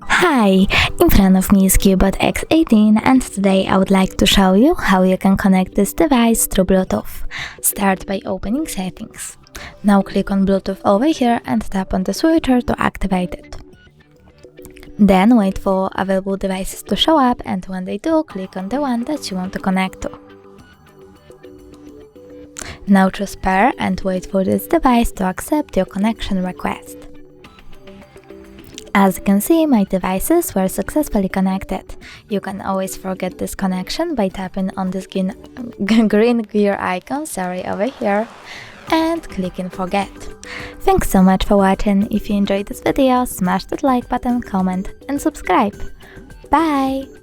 Hi, in front of me is CUBOT X18 and today I would like to show you how you can connect this device through Bluetooth. Start by opening Settings. Now click on Bluetooth over here and tap on the switcher to activate it. Then wait for available devices to show up, and when they do, click on the one that you want to connect to. Now choose Pair and wait for this device to accept your connection request. As you can see, my devices were successfully connected. You can always forget this connection by tapping on this green gear icon, over here, and clicking Forget. Thanks so much for watching. If you enjoyed this video, smash that like button, comment and subscribe. Bye!